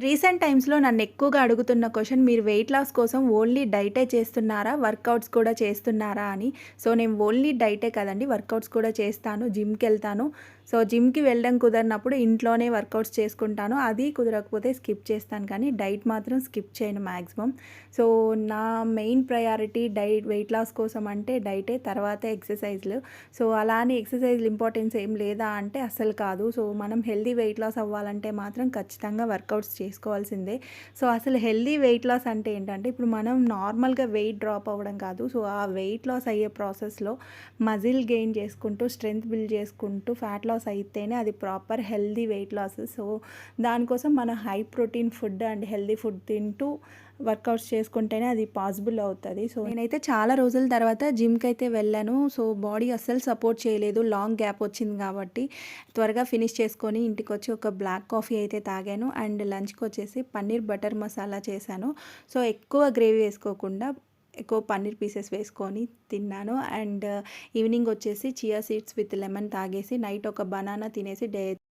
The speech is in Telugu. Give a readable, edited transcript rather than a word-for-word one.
రీసెంట్ టైమ్స్‌లో నన్నెక్కువగా అడుగుతున్న క్వెషన్ మీరు వెయిట్ లాస్ కోసం ఓన్లీ డైటే చేస్తున్నారా? వర్కౌట్స్ కూడా చేస్తున్నారా అని. సో, నేను ఓన్లీ డైటే కాదండి. వర్కౌట్స్ కూడా చేస్తాను. జిమ్‌కెళ్తాను. సో, జిమ్‌కి వెళ్ళడం కుదరనప్పుడు ఇంట్లోనే వర్కౌట్స్ చేసుకుంటాను. అది కుదరకపోతే స్కిప్ చేస్తాను కానీ డైట్ మాత్రం స్కిప్ చేయను మాక్సిమం. సో, నా మెయిన్ ప్రయారిటీ వెయిట్ లాస్ కోసం అంటే డైటే, తర్వాతే ఎక్సర్‌సైజ్‌లు. సో, అలా అని ఎక్సర్‌సైజ్‌లు ఇంపార్టెన్స్ ఏం లేదా అంటే అస్సలు కాదు. సో, మనం హెల్తీ వెయిట్ లాస్ అవ్వాలంటే మాత్రం ఖచ్చితంగా వర్కౌట్స్ చేసుకోవాల్సిందే. సో, అసలు హెల్తీ వెయిట్ లాస్ అంటే ఏంటంటే, ఇప్పుడు మనం నార్మల్‌గా వెయిట్ డ్రాప్ అవ్వడం కాదు. సో, ఆ వెయిట్ లాస్ అయ్యే ప్రాసెస్‌లో మజిల్ గెయిన్ చేసుకుంటూ, స్ట్రెంత్ బిల్డ్ చేసుకుంటూ ఫ్యాట్ లాస్ అయితేనే అది proper healthy weight loss. So, దానికోసం మనం high protein food and healthy food తింటూ వర్కౌట్స్ చేసుకుంటేనే అది పాసిబుల్ అవుతది. సో, నేనైతే చాలా రోజుల తర్వాత జిమ్‌కైతే వెళ్ళాను. సో, బాడీ అస్సలు సపోర్ట్ చేయలేదు. లాంగ్ గ్యాప్ వచ్చింది కాబట్టి త్వరగా ఫినిష్ చేసుకొని ఇంటికొచ్చి ఒక బ్లాక్ కాఫీ అయితే తాగాను. అండ్ లంచ్‌కొచ్చేసి పన్నీర్ బటర్ మసాలా చేశాను. సో, ఎక్కువ గ్రేవీ వేసుకోకుండా ఎక్కువ పన్నీర్ పీసెస్ వేసుకొని తిన్నాను. అండ్ ఈవినింగ్ వచ్చేసి చియా సీడ్స్ విత్ లెమన్ తాగేసి నైట్ ఒక బనానా తినేసి